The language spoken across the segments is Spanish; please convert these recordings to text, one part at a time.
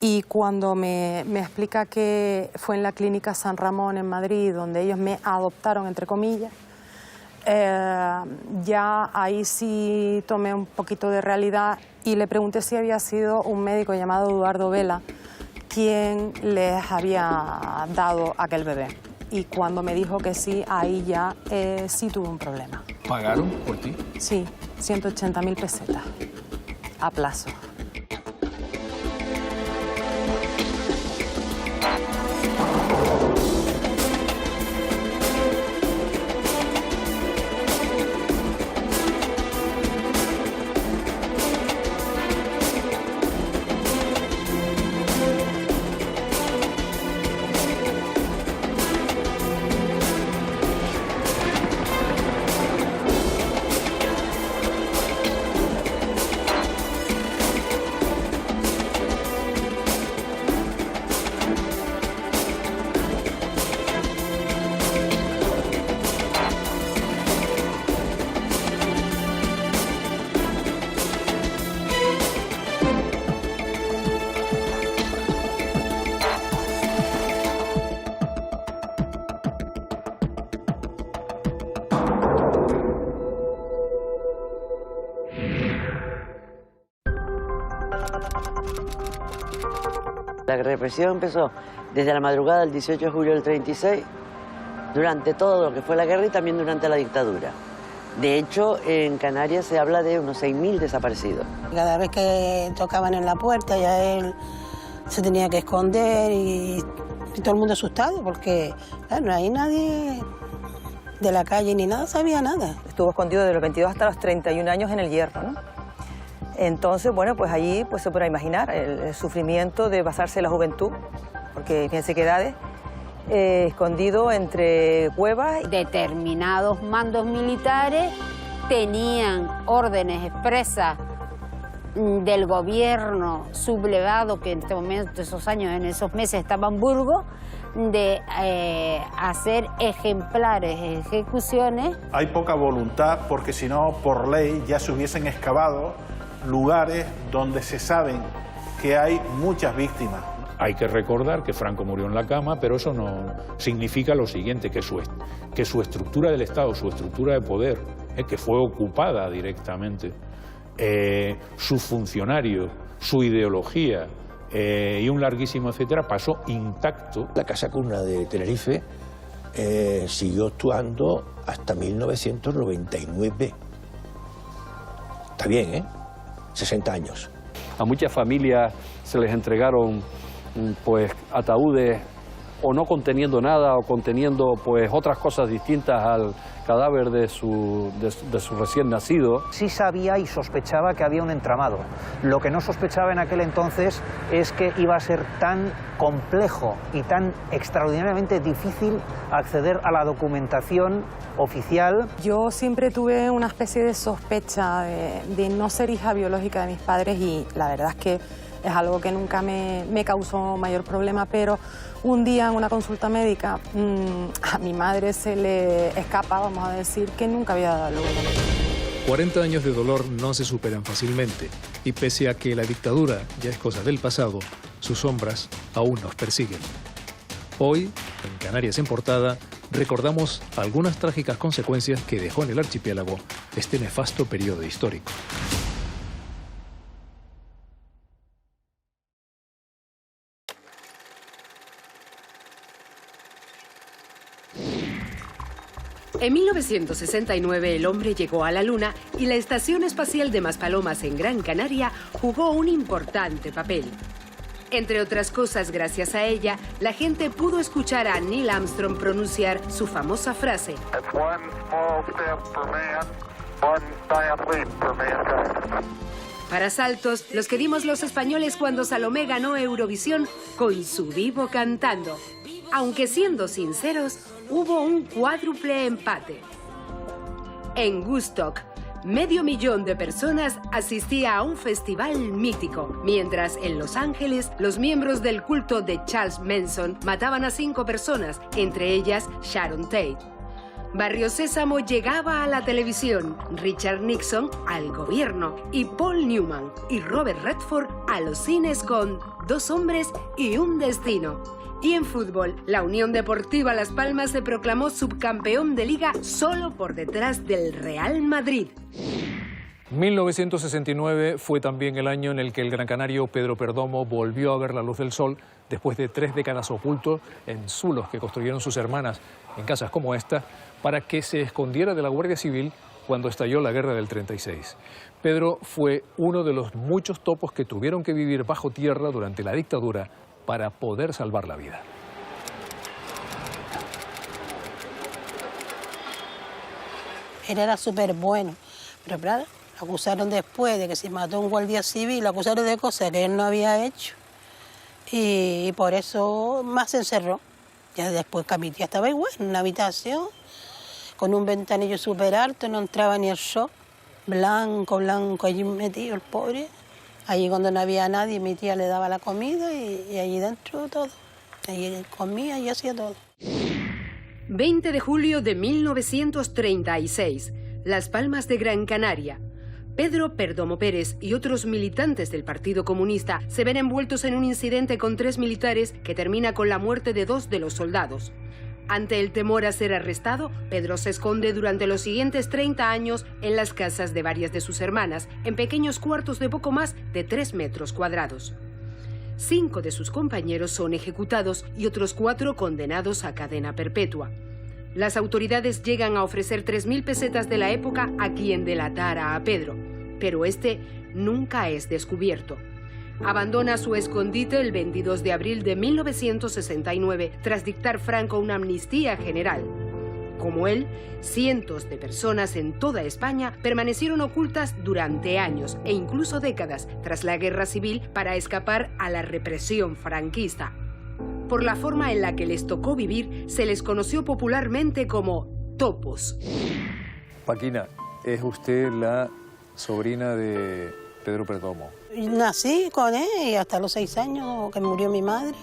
Y cuando me explica que fue en la clínica San Ramón en Madrid, donde ellos me adoptaron, entre comillas, ya ahí sí tomé un poquito de realidad y le pregunté si había sido un médico llamado Eduardo Vela quien les había dado aquel bebé. Y cuando me dijo que sí, ahí ya sí tuve un problema. ¿Pagaron por ti? Sí, 180.000 pesetas a plazo. La represión empezó desde la madrugada del 18 de julio del 36, durante todo lo que fue la guerra y también durante la dictadura. De hecho, en Canarias se habla de unos 6.000 desaparecidos. Cada vez que tocaban en la puerta ya él se tenía que esconder y todo el mundo asustado porque claro, no hay nadie de la calle ni nada, sabía nada. Estuvo escondido de los 22 hasta los 31 años en el Hierro, ¿no? Entonces, bueno, pues allí pues, se puede imaginar el sufrimiento de pasarse la juventud, porque fíjense qué edades, escondido entre cuevas. Determinados mandos militares tenían órdenes expresas del gobierno sublevado, que en este momento, esos años, en esos meses estaba en Burgos, de hacer ejemplares ejecuciones. Hay poca voluntad porque si no, por ley, ya se hubiesen excavado lugares donde se saben que hay muchas víctimas. Hay que recordar que Franco murió en la cama, pero eso no significa lo siguiente, que su estructura del Estado, su estructura de poder, que fue ocupada directamente, sus funcionarios, su ideología y un larguísimo etcétera, pasó intacto. La Casa Cuna de Tenerife siguió actuando hasta 1999. Está bien, ¿eh? 60 años. A muchas familias se les entregaron pues ataúdes o no conteniendo nada o conteniendo pues otras cosas distintas al cadáver de su recién nacido. Sí sabía y sospechaba que había un entramado. Lo que no sospechaba en aquel entonces es que iba a ser tan complejo y tan extraordinariamente difícil acceder a la documentación oficial. Yo siempre tuve una especie de sospecha de no ser hija biológica de mis padres y la verdad es que es algo que nunca me causó mayor problema, pero un día en una consulta médica a mi madre se le escapa, vamos a decir, que nunca había dado luz. 40 años de dolor no se superan fácilmente y pese a que la dictadura ya es cosa del pasado, sus sombras aún nos persiguen. Hoy, en Canarias en Portada, recordamos algunas trágicas consecuencias que dejó en el archipiélago este nefasto periodo histórico. En 1969 el hombre llegó a la Luna y la Estación Espacial de Maspalomas en Gran Canaria jugó un importante papel. Entre otras cosas, gracias a ella, la gente pudo escuchar a Neil Armstrong pronunciar su famosa frase: para saltos, los que dimos los españoles cuando Salomé ganó Eurovisión con su Divo cantando. Aunque siendo sinceros, hubo un cuádruple empate. En Woodstock, 500.000 de personas asistía a un festival mítico, mientras en Los Ángeles los miembros del culto de Charles Manson mataban a 5 personas, entre ellas Sharon Tate. Barrio Sésamo llegaba a la televisión, Richard Nixon al gobierno y Paul Newman y Robert Redford a los cines con Dos hombres y un destino. Y en fútbol, la Unión Deportiva Las Palmas se proclamó subcampeón de Liga solo por detrás del Real Madrid. 1969 fue también el año en el que el gran canario Pedro Perdomo volvió a ver la luz del sol después de 3 décadas oculto en zulos que construyeron sus hermanas en casas como esta para que se escondiera de la Guardia Civil cuando estalló la guerra del 36. Pedro fue uno de los muchos topos que tuvieron que vivir bajo tierra durante la dictadura para poder salvar la vida. Él era súper bueno, pero claro, lo acusaron después de que se mató un guardia civil, lo acusaron de cosas que él no había hecho y por eso más se encerró. Ya después que mi tía estaba igual, en una habitación, con un ventanillo súper alto, no entraba ni el sol, blanco, allí metido el pobre. Allí cuando no había nadie, mi tía le daba la comida y allí dentro todo. Allí comía y hacía todo. 20 de julio de 1936, Las Palmas de Gran Canaria. Pedro Perdomo Pérez y otros militantes del Partido Comunista se ven envueltos en un incidente con 3 militares que termina con la muerte de 2 de los soldados. Ante el temor a ser arrestado, Pedro se esconde durante los siguientes 30 años en las casas de varias de sus hermanas, en pequeños cuartos de poco más de 3 metros cuadrados. 5 de sus compañeros son ejecutados y otros 4 condenados a cadena perpetua. Las autoridades llegan a ofrecer 3.000 pesetas de la época a quien delatara a Pedro, pero este nunca es descubierto. Abandona su escondite el 22 de abril de 1969 tras dictar Franco una amnistía general. Como él, cientos de personas en toda España permanecieron ocultas durante años e incluso décadas tras la guerra civil para escapar a la represión franquista. Por la forma en la que les tocó vivir, se les conoció popularmente como topos. Paquina, es usted la sobrina de Pedro Perdomo. Nací con él y hasta los 6 años que murió mi madre,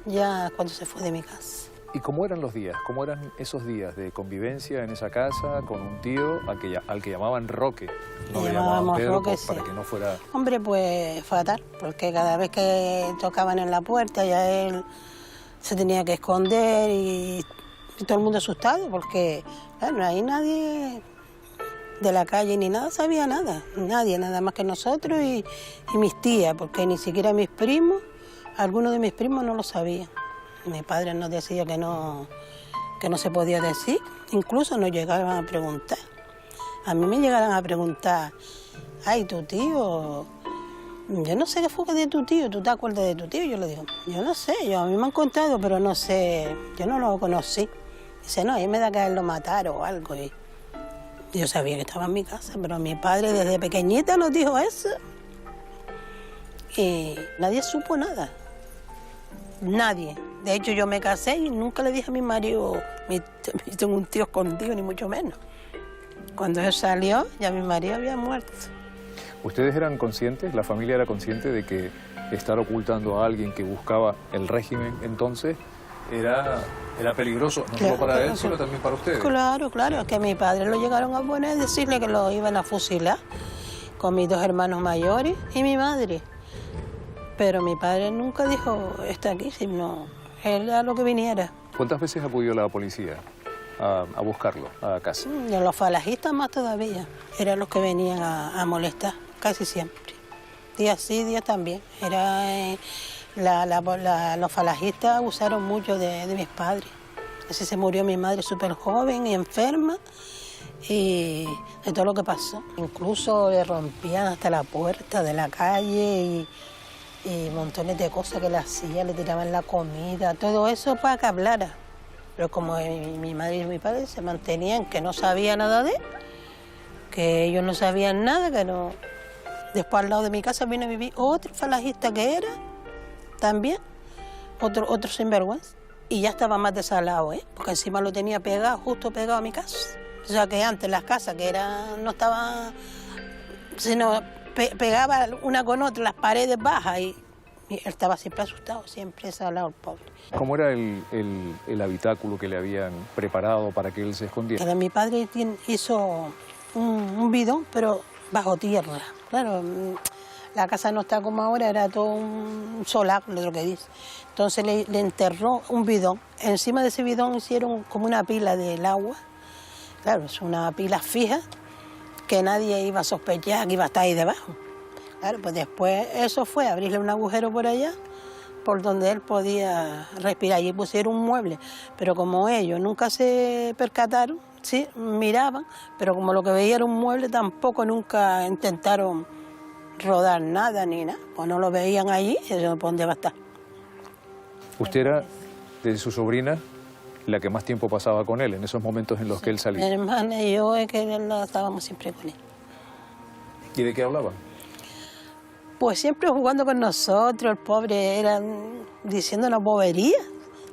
ya cuando se fue de mi casa. ¿Y cómo eran los días? ¿Cómo eran esos días de convivencia en esa casa con un tío al que llamaban Roque? No le llamaban Pedro Roque, para sí. que no fuera... Hombre, pues fatal, porque cada vez que tocaban en la puerta ya él se tenía que esconder y todo el mundo asustado, porque claro, no hay nadie de la calle ni nada, sabía nada, nadie, nada más que nosotros y mis tías, porque ni siquiera mis primos, algunos de mis primos no lo sabían. Mi padre nos decía que no se podía decir, incluso nos llegaban a preguntar. A mí me llegaron a preguntar, ay, tu tío, yo no sé qué fue de tu tío, ¿tú te acuerdas de tu tío? Yo le digo, yo no sé, a mí me han contado, pero no sé, yo no lo conocí. Dice, no, a mí me da que a él lo mataron o algo. Y yo sabía que estaba en mi casa, pero mi padre desde pequeñita nos dijo eso. Y nadie supo nada, nadie. De hecho, yo me casé y nunca le dije a mi marido, tengo un tío escondido, ni mucho menos. Cuando él salió, ya mi marido había muerto. ¿Ustedes eran conscientes, la familia era consciente de que estar ocultando a alguien que buscaba el régimen entonces era peligroso, no solo para él, sino también para ustedes? Claro, claro, es que a mi padre lo llegaron a poner, decirle que lo iban a fusilar con mis 2 hermanos mayores y mi madre. Pero mi padre nunca dijo, está aquí, sino él a lo que viniera. ¿Cuántas veces acudió la policía a buscarlo a casa? Y a los falangistas más todavía, eran los que venían a molestar, casi siempre. Días sí, días también. Los falangistas abusaron mucho de mis padres. Así se murió mi madre súper joven y enferma, y de todo lo que pasó. Incluso le rompían hasta la puerta de la calle y montones de cosas que le hacían, le tiraban la comida, todo eso para que hablara. Pero como mi madre y mi padre se mantenían que no sabía nada de él, que ellos no sabían nada, que no. Después al lado de mi casa vino a vivir otro falangista que era, también, otro sinvergüenza. Y ya estaba más desalado, porque encima lo tenía pegado, justo pegado a mi casa. O sea que antes las casas que no estaban, sino pegaba una con otra, las paredes bajas, y Y él estaba siempre asustado, siempre salado el pobre. ¿Cómo era el habitáculo que le habían preparado para que él se escondiera? Era mi padre hizo un bidón, pero bajo tierra. Claro, la casa no está como ahora, era todo un solar, lo que dice. Entonces le enterró un bidón. Encima de ese bidón hicieron como una pila del agua. Claro, es una pila fija que nadie iba a sospechar que iba a estar ahí debajo. Claro, pues después eso fue abrirle un agujero por allá, por donde él podía respirar. Y pusieron un mueble, pero como ellos nunca se percataron, sí, miraban, pero como lo que veía era un mueble, tampoco nunca intentaron rodar nada ni nada. Pues no lo veían allí, y eso, ¿dónde va a estar? Usted era, de su sobrina, la que más tiempo pasaba con él, en esos momentos en los que él salía. Mi hermana y yo es que estábamos siempre con él. ¿Y de qué hablaban? Pues siempre jugando con nosotros, el pobre era diciéndonos boberías.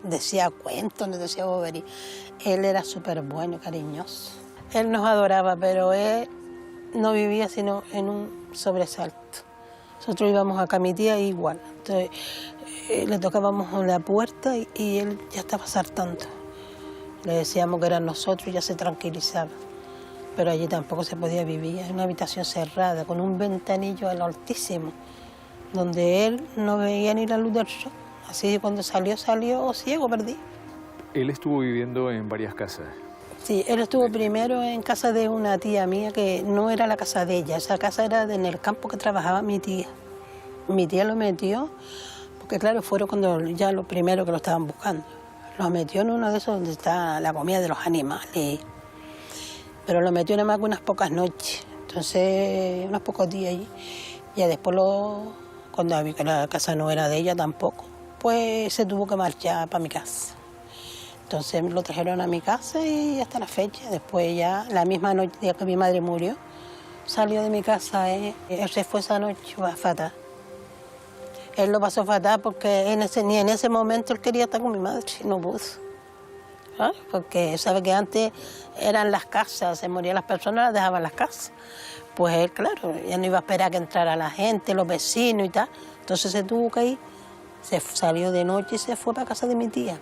Decía cuentos, nos decía boberías. Él era súper bueno, cariñoso. Él nos adoraba, pero él no vivía sino en un sobresalto. Nosotros íbamos acá a mi tía igual. Entonces, le tocábamos a la puerta y él ya estaba saltando. Le decíamos que eran nosotros y ya se tranquilizaba. Pero allí tampoco se podía vivir, en una habitación cerrada, con un ventanillo al altísimo, donde él no veía ni la luz del sol. Así que cuando salió ciego, perdido. Él estuvo viviendo en varias casas. Sí, él estuvo primero en casa de una tía mía, que no era la casa de ella, esa casa era en el campo que trabajaba mi tía. Mi tía lo metió, porque claro, fueron cuando ya lo primero que lo estaban buscando. Lo metió en uno de esos donde está la comida de los animales. Pero lo metió nada más que unas pocas noches, entonces unos pocos días allí. Ya después, cuando vi que la casa no era de ella tampoco, pues se tuvo que marchar para mi casa. Entonces lo trajeron a mi casa y hasta la fecha. Después ya, la misma noche día que mi madre murió, salió de mi casa, él se fue esa noche fatal. Él lo pasó fatal porque ni en ese momento él quería estar con mi madre, no pudo. ¿Claro? Porque sabe que antes eran las casas, se morían las personas, las dejaban las casas. Pues él, claro, ya no iba a esperar que entrara la gente, los vecinos y tal. Entonces se tuvo que ir, se salió de noche y se fue para casa de mi tía,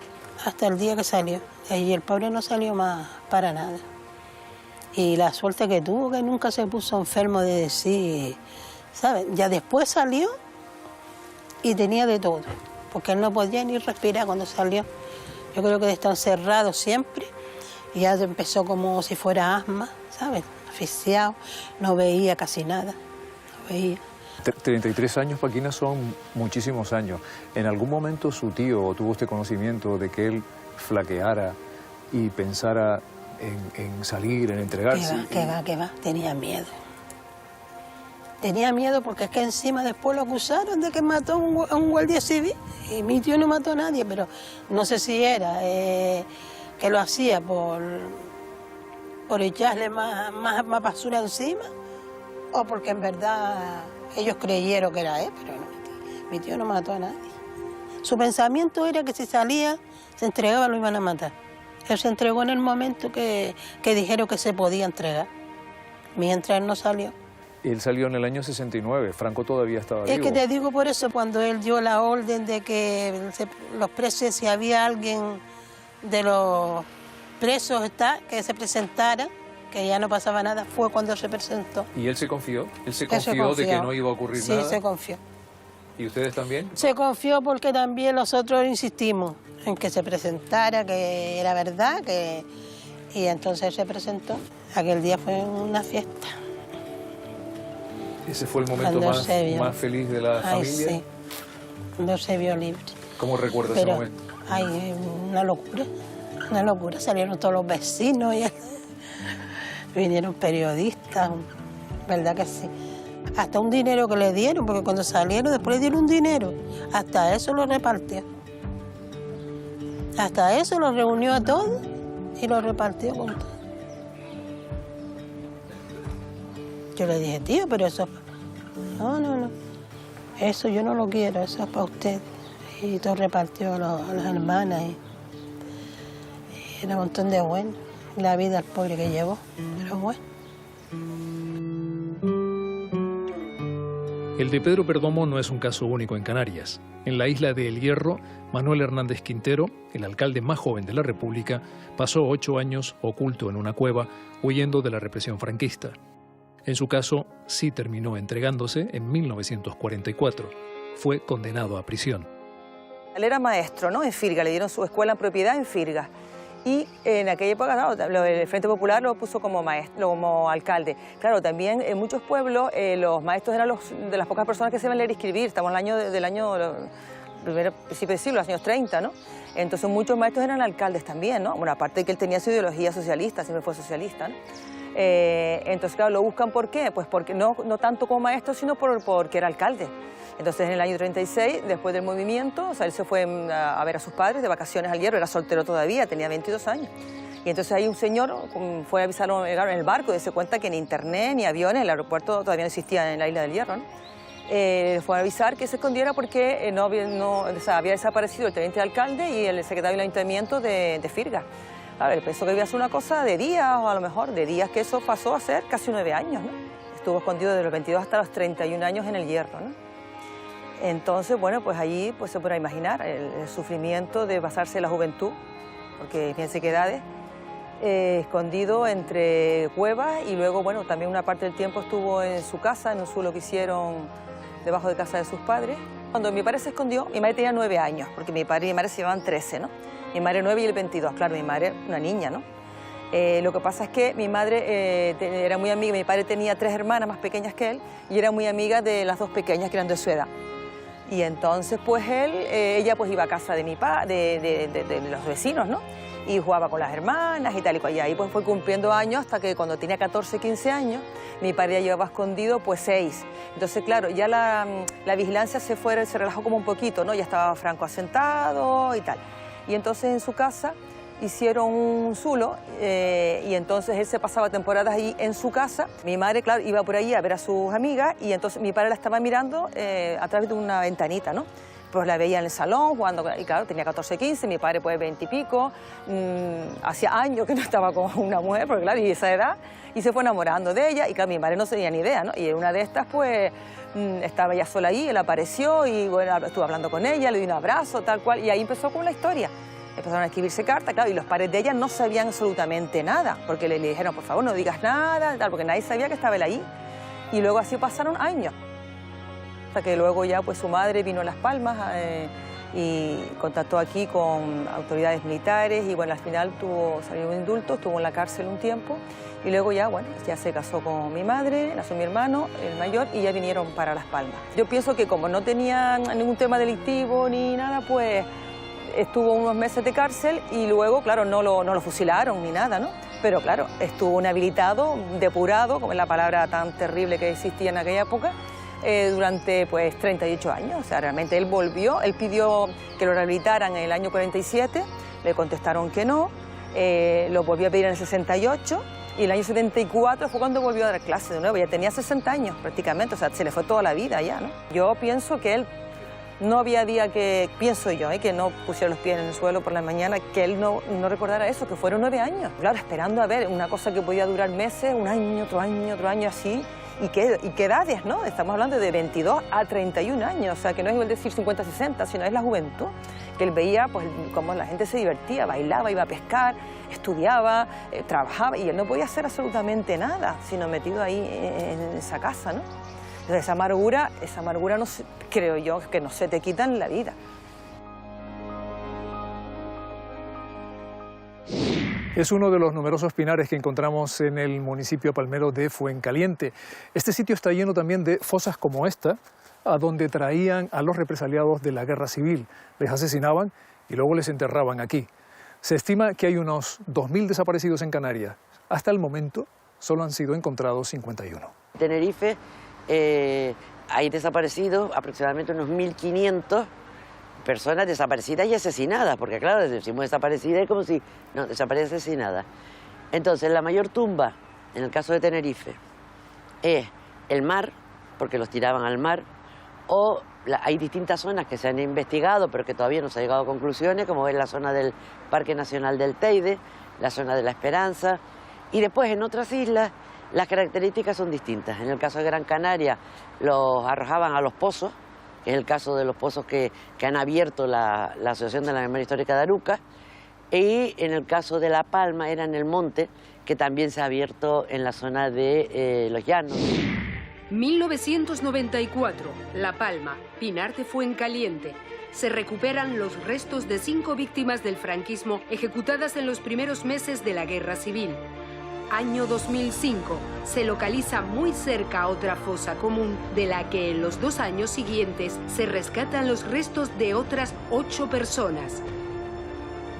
hasta el día que salió. Y el pobre no salió más para nada. Y la suerte que tuvo, que nunca se puso enfermo de decir, ¿sabes? Ya después salió y tenía de todo, porque él no podía ni respirar cuando salió. Yo creo que de estar encerrado siempre, y ya empezó como si fuera asma, ¿sabes? Asfixiado, no veía casi nada, no veía. 33 años, Paquina, son muchísimos años. ¿En algún momento su tío tuvo usted conocimiento de que él flaqueara y pensara en salir, en entregarse? Que va, tenía miedo. Tenía miedo porque es que encima después lo acusaron de que mató a un guardia civil. Y mi tío no mató a nadie, pero no sé si era que lo hacía por echarle más basura encima o porque en verdad ellos creyeron que era él, pero no, mi tío no mató a nadie. Su pensamiento era que si salía, se entregaba, lo iban a matar. Él se entregó en el momento que dijeron que se podía entregar, mientras él no salió. Él salió en el año 69, Franco todavía estaba vivo. Es que te digo por eso, cuando él dio la orden de que los presos, si había alguien de los presos que se presentara, que ya no pasaba nada, fue cuando se presentó. ¿Y él se confió? ¿Él se confió de que no iba a ocurrir nada? Sí, se confió. ¿Y ustedes también? Se confió porque también nosotros insistimos en que se presentara, que era verdad, y entonces él se presentó. Aquel día fue una fiesta. ¿Ese fue el momento más feliz de la familia? Sí, cuando se vio libre. ¿Cómo recuerda ese momento? Ay, una locura. Salieron todos los vecinos y vinieron periodistas, verdad que sí. Hasta un dinero que le dieron, porque cuando salieron después le dieron un dinero, hasta eso lo repartió. Hasta eso lo reunió a todos y lo repartió con todos. Yo le dije, tío, pero eso... No. Eso yo no lo quiero, eso es para usted. Y todo repartió a las hermanas. Y era un montón de bueno. La vida al pobre que llevó, pero bueno. El de Pedro Perdomo no es un caso único en Canarias. En la isla de El Hierro, Manuel Hernández Quintero, el alcalde más joven de la República, pasó 8 años oculto en una cueva, huyendo de la represión franquista. En su caso, sí terminó entregándose en 1944. Fue condenado a prisión. Él era maestro, ¿no?, en Firga, le dieron su escuela en propiedad en Firga. Y en aquella época, claro, el Frente Popular lo puso como maestro, como alcalde. Claro, también en muchos pueblos los maestros eran de las pocas personas que se iban a leer y escribir. Estamos en el año principio del siglo, los años 30, ¿no? Entonces muchos maestros eran alcaldes también, ¿no? Bueno, aparte de que él tenía su ideología socialista, siempre fue socialista, ¿no? Entonces, claro, lo buscan ¿por qué? Pues porque no tanto como maestro, sino porque era alcalde. Entonces, en el año 36, después del movimiento, o sea, él se fue a ver a sus padres de vacaciones al Hierro, era soltero todavía, tenía 22 años. Y entonces ahí un señor fue a avisarlo en el barco y se cuenta que ni internet, ni aviones, el aeropuerto todavía no existía en la isla del Hierro, ¿no? Fue a avisar que se escondiera porque o sea, había desaparecido el teniente alcalde y el secretario del ayuntamiento de Firga. Claro, él pensó que iba a ser una cosa de días, o a lo mejor de días, que eso pasó a ser casi 9 años, ¿no? Estuvo escondido desde los 22 hasta los 31 años en el Hierro, ¿no? Entonces, bueno, pues allí pues se puede imaginar el sufrimiento de pasarse la juventud, porque fíjense qué edades, escondido entre cuevas y luego, bueno, también una parte del tiempo estuvo en su casa, en un suelo que hicieron debajo de casa de sus padres. Cuando mi padre se escondió, mi madre tenía 9 años, porque mi padre y mi madre se llevaban 13, ¿no? Mi madre 9 y él 22, claro, mi madre una niña, ¿no? Lo que pasa es que mi madre era muy amiga, mi padre tenía 3 hermanas más pequeñas que él y era muy amiga de las 2 pequeñas que eran de su edad. Y entonces, pues ella pues iba a casa de de los vecinos, ¿no? Y jugaba con las hermanas y tal y cual. Y ahí pues fue cumpliendo años hasta que cuando tenía 14, 15 años, mi padre ya llevaba escondido pues 6. Entonces, claro, ya la vigilancia se relajó como un poquito, ¿no? Ya estaba Franco asentado y tal. Y entonces en su casa hicieron un zulo y entonces él se pasaba temporadas allí en su casa. Mi madre, claro, iba por ahí a ver a sus amigas y entonces mi padre la estaba mirando a través de una ventanita, ¿no? Pues la veía en el salón jugando, y claro, tenía 14, 15, mi padre pues 20 y pico, hacía años que no estaba con una mujer, porque claro, y esa edad, y se fue enamorando de ella, y claro, mi madre no tenía ni idea, ¿no? Y en una de estas pues estaba ella sola ahí, él apareció y bueno, estuvo hablando con ella, le dio un abrazo, tal cual, y ahí empezó con la historia. Empezaron a escribirse cartas, claro, y los padres de ella no sabían absolutamente nada, porque le dijeron, por favor, no digas nada, tal, porque nadie sabía que estaba él ahí. Y luego así pasaron años, hasta que luego ya pues su madre vino a Las Palmas y contactó aquí con autoridades militares y bueno, al final salió un indulto, estuvo en la cárcel un tiempo y luego ya, bueno, ya se casó con mi madre, nació mi hermano, el mayor, y ya vinieron para Las Palmas. Yo pienso que como no tenían ningún tema delictivo ni nada, pues estuvo unos meses de cárcel y luego, claro, no lo fusilaron ni nada, ¿no? Pero claro, estuvo inhabilitado, depurado, como es la palabra tan terrible que existía en aquella época, durante pues 38 años. O sea, realmente él volvió, él pidió que lo rehabilitaran en el año 47, le contestaron que no, lo volvió a pedir en el 68 y en el año 74 fue cuando volvió a dar clase de nuevo, ya tenía 60 años prácticamente, o sea, se le fue toda la vida ya, ¿no? Yo pienso que él no había día que, pienso yo, que no pusiera los pies en el suelo por la mañana, que él no recordara eso, que fueron 9 años. Claro, esperando a ver una cosa que podía durar meses, un año, otro año así. ¿Y qué edades, no? Estamos hablando de 22 a 31 años, o sea, que no es igual decir 50, 60, sino es la juventud. Que él veía, pues, cómo la gente se divertía, bailaba, iba a pescar, estudiaba, trabajaba, y él no podía hacer absolutamente nada, sino metido ahí en esa casa, ¿no? Entonces, esa amargura no, creo yo que no se te quita en la vida. Es uno de los numerosos pinares que encontramos en el municipio palmero de Fuencaliente. Este sitio está lleno también de fosas como esta, a donde traían a los represaliados de la guerra civil. Les asesinaban y luego les enterraban aquí. Se estima que hay unos 2.000 desaparecidos en Canarias. Hasta el momento solo han sido encontrados 51. En Tenerife hay desaparecidos aproximadamente unos 1.500 personas desaparecidas y asesinadas, porque claro, decimos desaparecida es como si no, desaparece asesinada. Entonces, la mayor tumba, en el caso de Tenerife, es el mar, porque los tiraban al mar, o hay distintas zonas que se han investigado, pero que todavía no se ha llegado a conclusiones, como es la zona del Parque Nacional del Teide, la zona de La Esperanza, y después en otras islas Las características son distintas. En el caso de Gran Canaria los arrojaban a los pozos, que es el caso de los pozos que han abierto la Asociación de la Memoria Histórica de Arucas, y en el caso de La Palma era en el monte, que también se ha abierto en la zona de Los Llanos. 1994, La Palma, Pinar de Fuencaliente. Se recuperan los restos de 5 víctimas del franquismo ejecutadas en los primeros meses de la Guerra Civil. Año 2005, se localiza muy cerca otra fosa común de la que en los 2 años siguientes se rescatan los restos de otras 8 personas.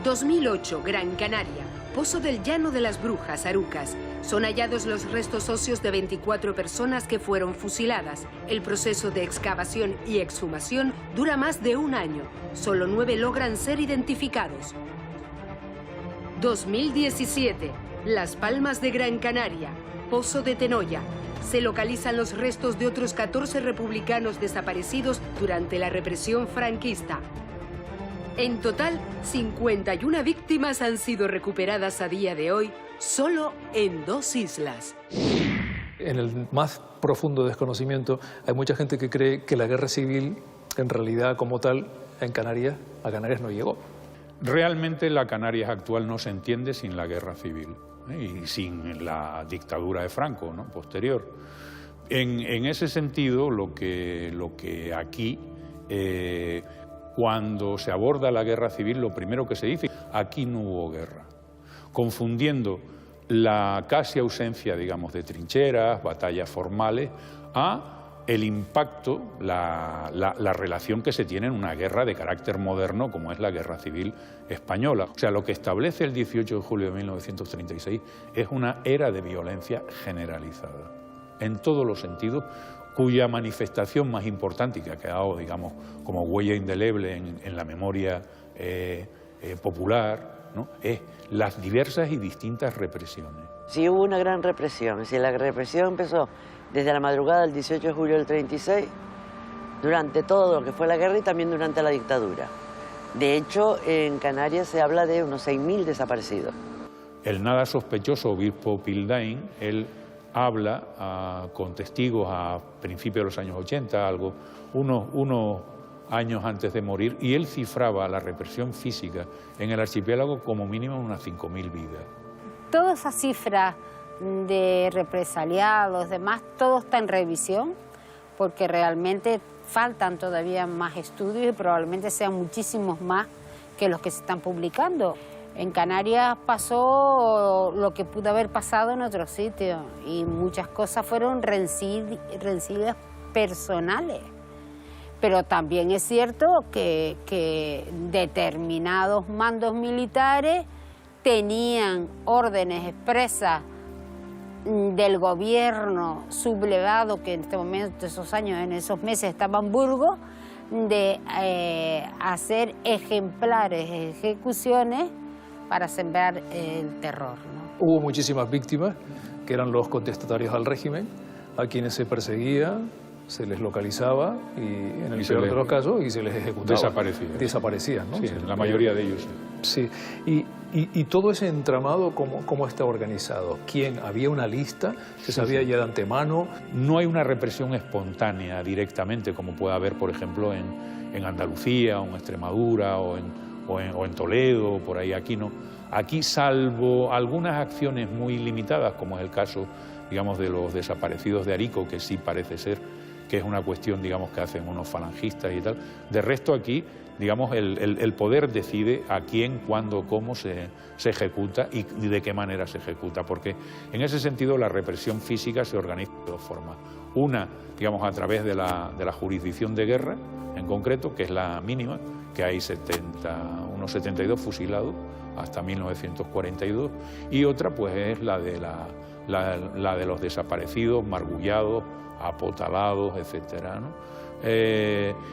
2008, Gran Canaria, Pozo del Llano de las Brujas, Arucas. Son hallados los restos óseos de 24 personas que fueron fusiladas. El proceso de excavación y exhumación dura más de 1 año. Solo 9 logran ser identificados. 2017, Las Palmas de Gran Canaria, Pozo de Tenoya. Se localizan los restos de otros 14 republicanos desaparecidos durante la represión franquista. En total, 51 víctimas han sido recuperadas a día de hoy, solo en 2 islas. En el más profundo desconocimiento hay mucha gente que cree que la guerra civil, en realidad como tal, a Canarias no llegó. Realmente la Canarias actual no se entiende sin la guerra civil y sin la dictadura de Franco, ¿no?, posterior. En ese sentido, lo que aquí, cuando se aborda la guerra civil, lo primero que se dice, aquí no hubo guerra, confundiendo la casi ausencia, digamos, de trincheras, batallas formales, a el impacto, la relación que se tiene en una guerra de carácter moderno como es la Guerra Civil Española. O sea, lo que establece el 18 de julio de 1936 es una era de violencia generalizada, en todos los sentidos, cuya manifestación más importante y que ha quedado, digamos, como huella indeleble en la memoria popular, ¿no?, es las diversas y distintas represiones. Sí, hubo una gran represión. Si la represión empezó desde la madrugada del 18 de julio del 36, durante todo lo que fue la guerra y también durante la dictadura. De hecho, en Canarias se habla de unos 6.000 desaparecidos. El nada sospechoso obispo Pildain, él habla con testigos a principios de los años 80, unos años antes de morir, y él cifraba la represión física en el archipiélago como mínimo unas 5.000 vidas. Toda esa cifra de represaliados, demás, todo está en revisión, porque realmente faltan todavía más estudios y probablemente sean muchísimos más que los que se están publicando. En Canarias pasó lo que pudo haber pasado en otros sitios y muchas cosas fueron rencillas personales. Pero también es cierto que determinados mandos militares tenían órdenes expresas del gobierno sublevado, que en este momento, esos años, en esos meses estaba en Burgos, de hacer ejemplares ejecuciones para sembrar el terror, ¿no? Hubo muchísimas víctimas que eran los contestatarios al régimen, a quienes se perseguía, se les localizaba y en el peor de los casos y se les ejecutaba. Desaparecían, ¿no? Sí, la mayoría de ellos. Sí. Y todo ese entramado, ¿cómo está organizado? ¿Quién? ¿Había una lista? ¿Se sabía ya de antemano? No hay una represión espontánea directamente, como puede haber, por ejemplo, en Andalucía, o en Extremadura, o en Toledo, por ahí. Aquí no. Aquí, salvo algunas acciones muy limitadas, como es el caso, digamos, de los desaparecidos de Arico, que sí parece ser que es una cuestión, digamos, que hacen unos falangistas y tal. De resto, aquí, digamos, el poder decide a quién, cuándo, cómo se ejecuta y de qué manera se ejecuta, porque en ese sentido la represión física se organiza de 2 formas. Una, digamos, a través de la jurisdicción de guerra, en concreto, que es la mínima, que hay unos 72 fusilados hasta 1942, y otra, pues, es la de los desaparecidos, margullados, apotalados, etcétera, ¿no?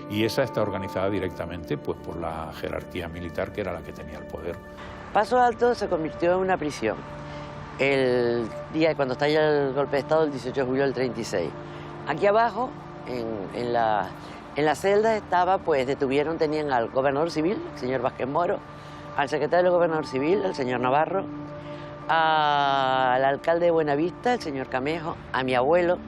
Y esa está organizada directamente, pues, por la jerarquía militar, que era la que tenía el poder. Paso Alto se convirtió en una prisión el día cuando estalla el golpe de Estado, el 18 de julio del 36. Aquí abajo, en la celda estaba, pues, tenían al gobernador civil, el señor Vázquez Moro, al secretario del gobernador civil, el señor Navarro, al alcalde de Buenavista, el señor Camejo, a mi abuelo,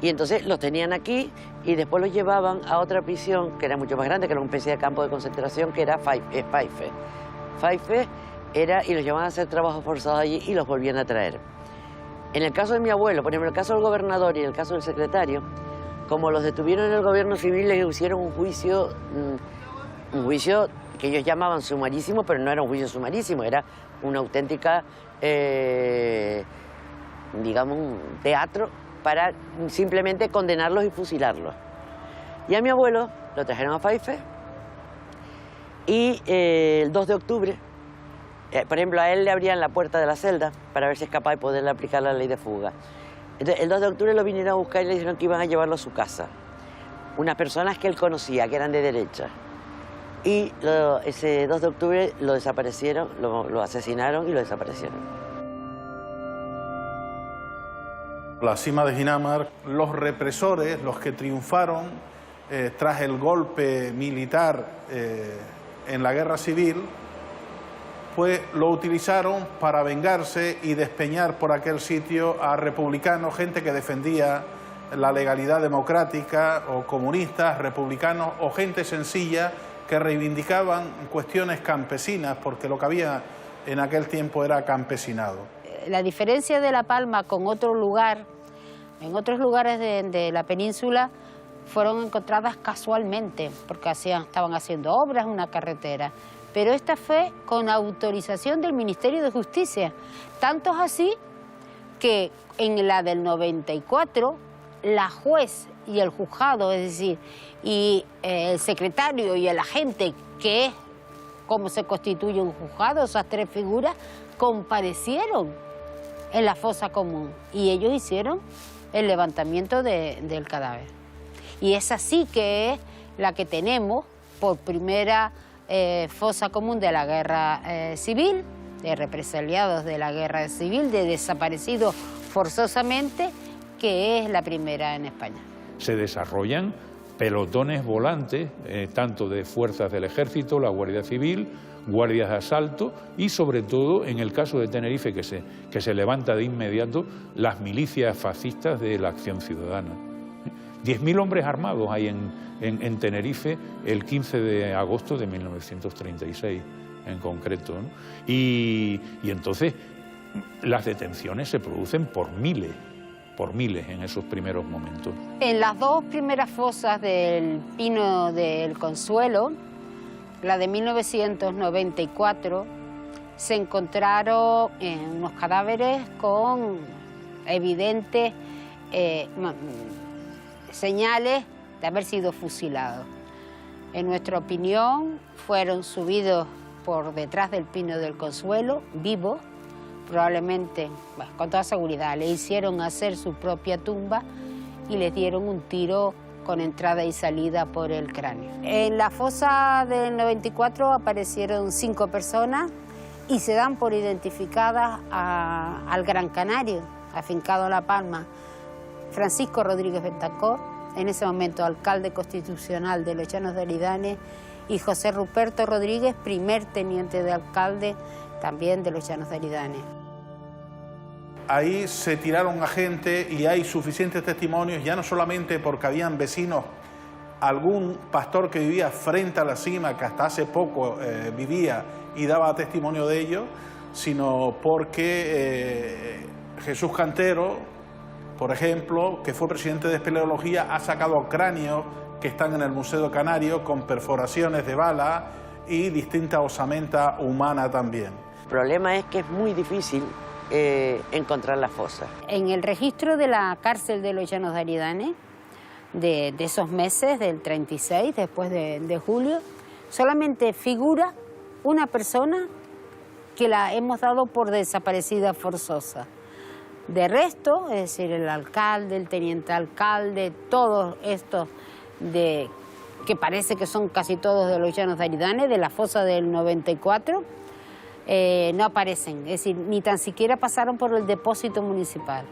y entonces los tenían aquí y después los llevaban a otra prisión que era mucho más grande, que era una especie de campo de concentración, que era Faife. Faife era, y los llevaban a hacer trabajos forzados allí y los volvían a traer. En el caso de mi abuelo, por ejemplo, en el caso del gobernador y en el caso del secretario, como los detuvieron en el gobierno civil, les hicieron un juicio que ellos llamaban sumarísimo, pero no era un juicio sumarísimo, era una auténtica, digamos, un teatro para simplemente condenarlos y fusilarlos. Y a mi abuelo lo trajeron a Faife y el 2 de octubre, por ejemplo, a él le abrían la puerta de la celda para ver si es capaz de poderle aplicar la ley de fuga. Entonces, el 2 de octubre lo vinieron a buscar y le dijeron que iban a llevarlo a su casa. Unas personas que él conocía, que eran de derecha. Y ese 2 de octubre lo desaparecieron, lo asesinaron y lo desaparecieron. La cima de Ginamar, los represores, los que triunfaron tras el golpe militar en la guerra civil, pues lo utilizaron para vengarse y despeñar por aquel sitio a republicanos, gente que defendía la legalidad democrática, o comunistas, republicanos, o gente sencilla que reivindicaban cuestiones campesinas, porque lo que había en aquel tiempo era campesinado. La diferencia de La Palma con otro lugar, en otros lugares de la península, fueron encontradas casualmente, porque estaban haciendo obras, una carretera. Pero esta fue con autorización del Ministerio de Justicia. Tanto es así que en la del 94, la juez y el juzgado, es decir, y el secretario y el agente, que es cómo se constituye un juzgado, esas tres figuras, comparecieron en la fosa común y ellos hicieron el levantamiento del cadáver. Y es así que es la que tenemos por primera fosa común de la guerra civil, de represaliados de la guerra civil, de desaparecidos forzosamente, que es la primera en España. Se desarrollan pelotones volantes, tanto de fuerzas del ejército, la Guardia Civil, guardias de asalto y sobre todo, en el caso de Tenerife, que se levanta de inmediato, las milicias fascistas de la Acción Ciudadana. 10.000 hombres armados hay en Tenerife el 15 de agosto de 1936 en concreto, ¿no? Y entonces las detenciones se producen por miles en esos primeros momentos. En las dos primeras fosas del Pino del Consuelo, la de 1994, se encontraron unos cadáveres con evidentes señales de haber sido fusilados. En nuestra opinión, fueron subidos por detrás del Pino del Consuelo, vivos, probablemente, bueno, con toda seguridad, le hicieron hacer su propia tumba y les dieron un tiro con entrada y salida por el cráneo. En la fosa del 94 aparecieron 5 personas y se dan por identificadas al Gran Canario, afincado en La Palma, Francisco Rodríguez Bentancor, en ese momento alcalde constitucional de Los Llanos de Aridane, y José Ruperto Rodríguez, primer teniente de alcalde también de Los Llanos de Aridane. Ahí se tiraron a gente y hay suficientes testimonios, ya no solamente porque habían vecinos, algún pastor que vivía frente a la cima, que hasta hace poco vivía y daba testimonio de ello, sino porque Jesús Cantero, por ejemplo, que fue presidente de espeleología, ha sacado cráneos que están en el Museo Canario con perforaciones de bala y distinta osamenta humana también. El problema es que es muy difícil encontrar la fosa. En el registro de la cárcel de Los Llanos de Aridane, de esos meses, del 36, después de julio, solamente figura una persona que la hemos dado por desaparecida forzosa. De resto, es decir, el alcalde, el teniente alcalde, todos estos que parece que son casi todos de Los Llanos de Aridane, de la fosa del 94, no aparecen, es decir, ni tan siquiera pasaron por el depósito municipal,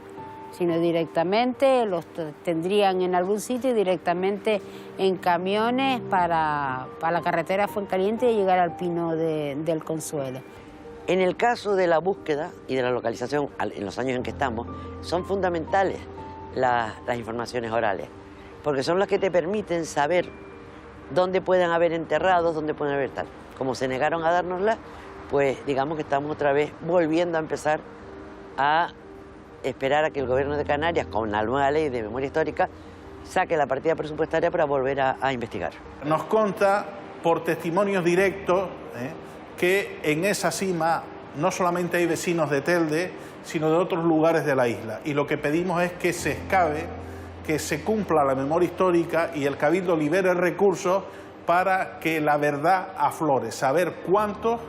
sino directamente los tendrían en algún sitio, directamente en camiones para la carretera Fuencaliente y llegar al Pino del Consuelo. En el caso de la búsqueda y de la localización, en los años en que estamos, son fundamentales las informaciones orales, porque son las que te permiten saber dónde pueden haber enterrados, dónde pueden haber tal. Como se negaron a dárnoslas, pues digamos que estamos otra vez volviendo a empezar a esperar a que el gobierno de Canarias, con la nueva ley de memoria histórica, saque la partida presupuestaria para volver a investigar. Nos consta por testimonios directos que en esa cima no solamente hay vecinos de Telde, sino de otros lugares de la isla. Y lo que pedimos es que se excave, que se cumpla la memoria histórica y el Cabildo libere recursos para que la verdad aflore, saber cuántos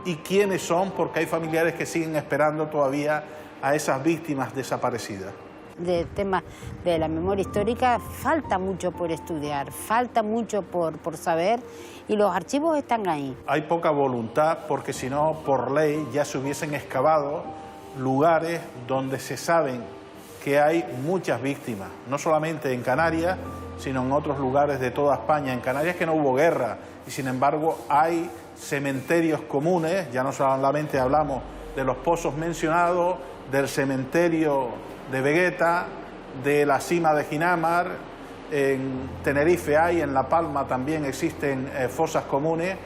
y quiénes son, porque hay familiares que siguen esperando todavía a esas víctimas desaparecidas. Del tema de la memoria histórica falta mucho por estudiar, falta mucho por saber, y los archivos están ahí. Hay poca voluntad porque si no, por ley, ya se hubiesen excavado lugares donde se saben que hay muchas víctimas, no solamente en Canarias, sino en otros lugares de toda España. En Canarias que no hubo guerra y sin embargo hay cementerios comunes, ya no solamente hablamos de los pozos mencionados, del cementerio de Vegueta, de la cima de Ginamar, en Tenerife hay, en La Palma también existen fosas comunes.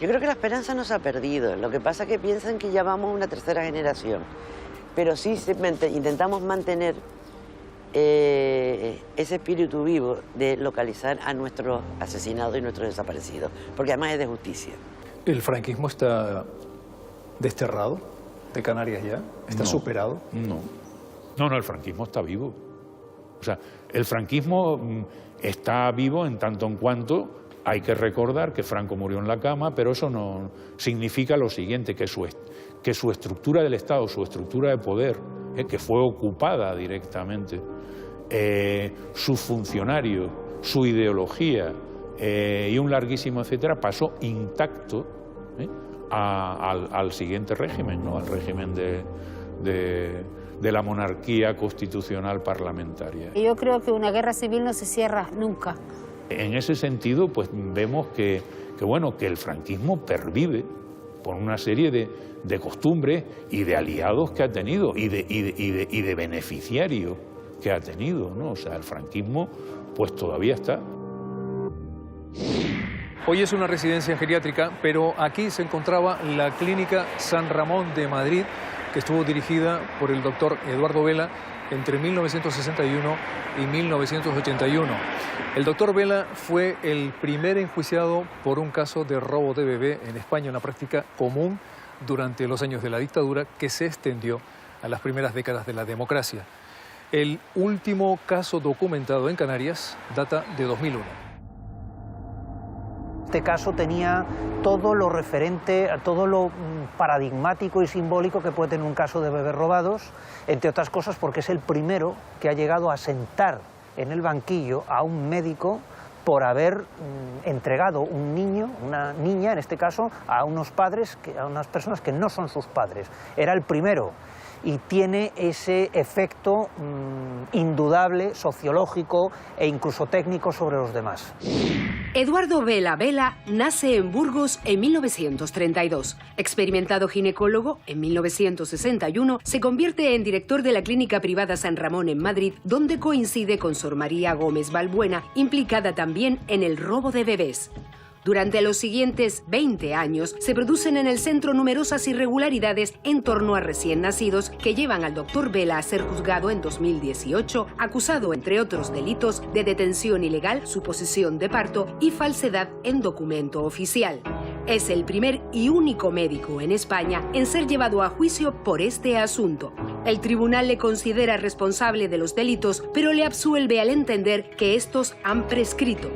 Yo creo que la esperanza no se ha perdido, lo que pasa es que piensan que ya vamos una tercera generación, pero sí intentamos mantener ese espíritu vivo de localizar a nuestros asesinados y nuestros desaparecidos, porque además es de justicia. ¿El franquismo está desterrado de Canarias ya? ¿Está superado? No, el franquismo está vivo. O sea, el franquismo está vivo en tanto en cuanto hay que recordar que Franco murió en la cama, pero eso no significa lo siguiente, que su estructura del Estado, su estructura de poder, que fue ocupada directamente, sus funcionarios, su ideología y un larguísimo etcétera, pasó intacto al siguiente régimen, ¿no? Al régimen de la monarquía constitucional parlamentaria. Yo creo que una guerra civil no se cierra nunca. En ese sentido, pues vemos que el franquismo pervive por una serie de costumbres y de aliados que ha tenido y de beneficiarios que ha tenido, ¿no? O sea, el franquismo pues todavía está. Hoy es una residencia geriátrica, pero aquí se encontraba la Clínica San Ramón de Madrid, que estuvo dirigida por el doctor Eduardo Vela entre 1961 y 1981. El doctor Vela fue el primer enjuiciado por un caso de robo de bebé en España, una práctica común durante los años de la dictadura que se extendió a las primeras décadas de la democracia. El último caso documentado en Canarias data de 2001. Este caso tenía todo lo referente, a todo lo paradigmático y simbólico que puede tener un caso de bebés robados, entre otras cosas porque es el primero que ha llegado a sentar en el banquillo a un médico por haber entregado un niño, una niña en este caso, a unos padres, a unas personas que no son sus padres. Era el primero y tiene ese efecto indudable, sociológico e incluso técnico sobre los demás. Eduardo Vela Vela nace en Burgos en 1932. Experimentado ginecólogo, en 1961 se convierte en director de la clínica privada San Ramón en Madrid, donde coincide con Sor María Gómez Balbuena, implicada también en el robo de bebés. Durante los siguientes 20 años se producen en el centro numerosas irregularidades en torno a recién nacidos que llevan al doctor Vela a ser juzgado en 2018, acusado, entre otros delitos, de detención ilegal, suposición de parto y falsedad en documento oficial. Es el primer y único médico en España en ser llevado a juicio por este asunto. El tribunal le considera responsable de los delitos, pero le absuelve al entender que estos han prescrito.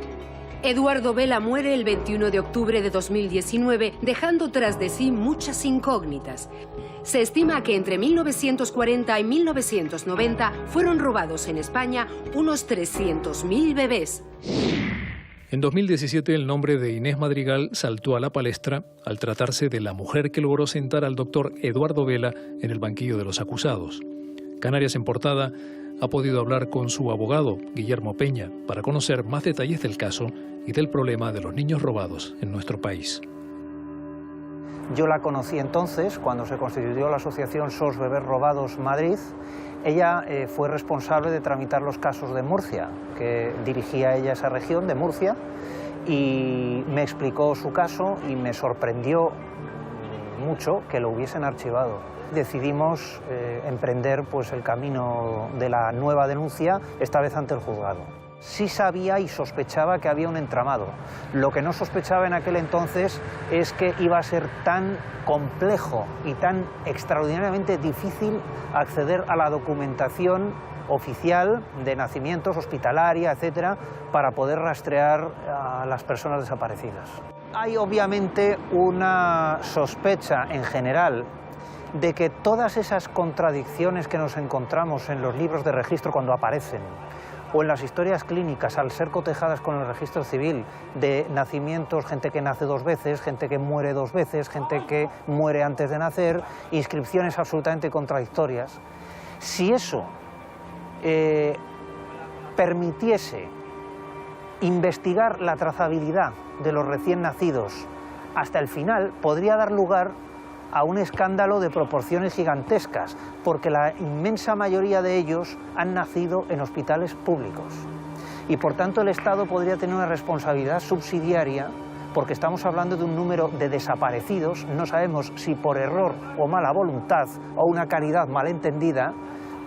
Eduardo Vela muere el 21 de octubre de 2019, dejando tras de sí muchas incógnitas. Se estima que entre 1940 y 1990 fueron robados en España unos 300.000 bebés. En 2017 el nombre de Inés Madrigal saltó a la palestra al tratarse de la mujer que logró sentar al doctor Eduardo Vela en el banquillo de los acusados. Canarias en Portada ha podido hablar con su abogado, Guillermo Peña, para conocer más detalles del caso y del problema de los niños robados en nuestro país. Yo la conocí entonces, cuando se constituyó la asociación SOS Bebés Robados Madrid. Ella fue responsable de tramitar los casos de Murcia, que dirigía ella esa región de Murcia, y me explicó su caso y me sorprendió mucho que lo hubiesen archivado. Decidimos emprender pues, el camino de la nueva denuncia, esta vez ante el juzgado. Sí sabía y sospechaba que había un entramado. Lo que no sospechaba en aquel entonces es que iba a ser tan complejo y tan extraordinariamente difícil acceder a la documentación oficial de nacimientos, hospitalaria, etcétera, para poder rastrear a las personas desaparecidas. Hay obviamente una sospecha en general de que todas esas contradicciones que nos encontramos en los libros de registro cuando aparecen, o en las historias clínicas, al ser cotejadas con el registro civil, de nacimientos, gente que nace 2 veces, gente que muere 2 veces, gente que muere antes de nacer, inscripciones absolutamente contradictorias. Si eso permitiese investigar la trazabilidad de los recién nacidos hasta el final, podría dar lugar a un escándalo de proporciones gigantescas, porque la inmensa mayoría de ellos han nacido en hospitales públicos. Y por tanto el Estado podría tener una responsabilidad subsidiaria, porque estamos hablando de un número de desaparecidos, no sabemos si por error o mala voluntad o una caridad malentendida,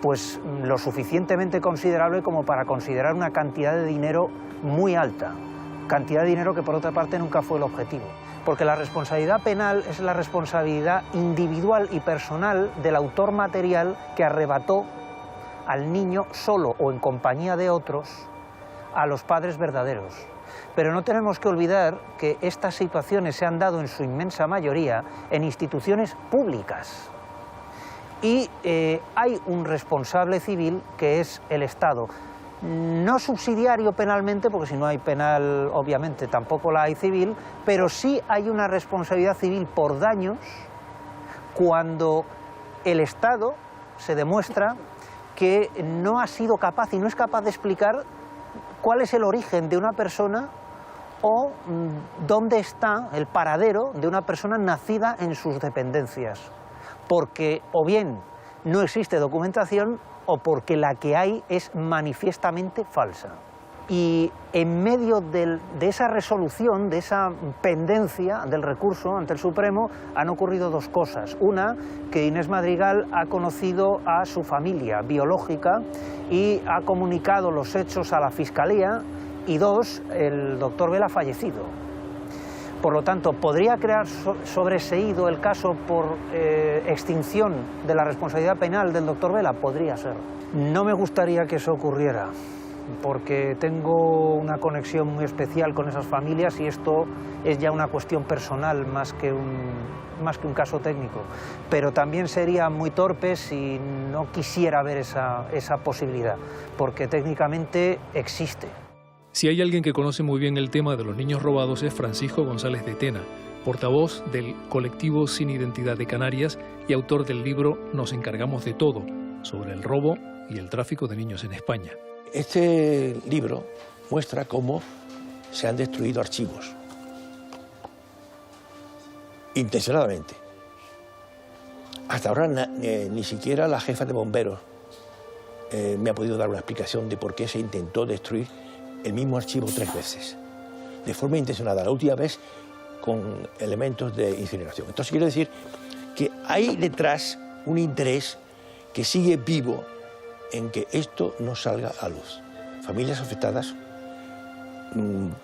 pues lo suficientemente considerable como para considerar una cantidad de dinero muy alta, cantidad de dinero que por otra parte nunca fue el objetivo. Porque la responsabilidad penal es la responsabilidad individual y personal del autor material que arrebató al niño solo o en compañía de otros a los padres verdaderos. Pero no tenemos que olvidar que estas situaciones se han dado en su inmensa mayoría en instituciones públicas. Y hay un responsable civil que es el Estado. No subsidiario penalmente, porque si no hay penal, obviamente, tampoco la hay civil, pero sí hay una responsabilidad civil por daños cuando el Estado se demuestra que no ha sido capaz y no es capaz de explicar cuál es el origen de una persona o dónde está el paradero de una persona nacida en sus dependencias. Porque o bien no existe documentación o porque la que hay es manifiestamente falsa. Y en medio de esa resolución, de esa pendencia del recurso ante el Supremo, han ocurrido 2 cosas. Una, que Inés Madrigal ha conocido a su familia biológica y ha comunicado los hechos a la Fiscalía, y 2, el doctor Vela ha fallecido. Por lo tanto, ¿podría crear sobreseído el caso por extinción de la responsabilidad penal del doctor Vela? Podría ser. No me gustaría que eso ocurriera, porque tengo una conexión muy especial con esas familias y esto es ya una cuestión personal más que un caso técnico. Pero también sería muy torpe si no quisiera ver esa posibilidad, porque técnicamente existe. Si hay alguien que conoce muy bien el tema de los niños robados es Francisco González de Tena, portavoz del colectivo Sin Identidad de Canarias y autor del libro Nos encargamos de todo, sobre el robo y el tráfico de niños en España. Este libro muestra cómo se han destruido archivos, intencionadamente. Hasta ahora ni siquiera la jefa de bomberos me ha podido dar una explicación de por qué se intentó destruir el mismo archivo 3 veces, de forma intencionada, la última vez con elementos de incineración. Entonces quiero decir que hay detrás un interés que sigue vivo en que esto no salga a luz. Familias afectadas,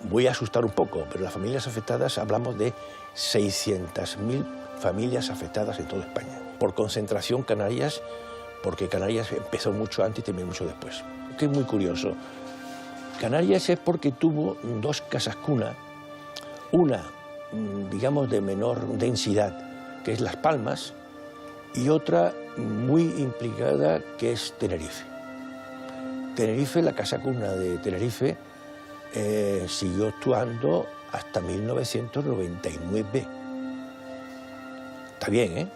voy a asustar un poco, pero las familias afectadas hablamos de 600.000 familias afectadas en toda España. Por concentración Canarias, porque Canarias empezó mucho antes y terminó mucho después. Que es muy curioso. Canarias es porque tuvo 2 casas cuna, una, digamos, de menor densidad, que es Las Palmas, y otra muy implicada, que es Tenerife. Tenerife, la casa cuna de Tenerife, siguió actuando hasta 1999. Está bien, ¿eh?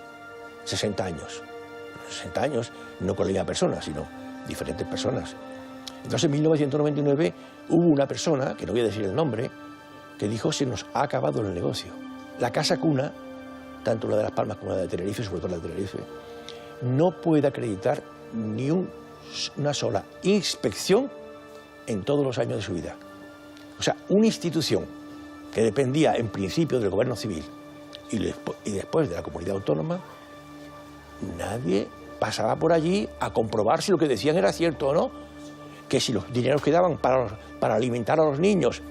60 años. 60 años, no con la misma persona, sino diferentes personas. Entonces, en 1999 hubo una persona, que no voy a decir el nombre, que dijo: se nos ha acabado el negocio. La casa cuna tanto la de Las Palmas como la de Tenerife, sobre todo la de Tenerife, no puede acreditar ni una sola inspección en todos los años de su vida. O sea, una institución que dependía en principio del gobierno civil y después de la comunidad autónoma, nadie pasaba por allí a comprobar si lo que decían era cierto o no, que si los dineros que daban para alimentar a los niños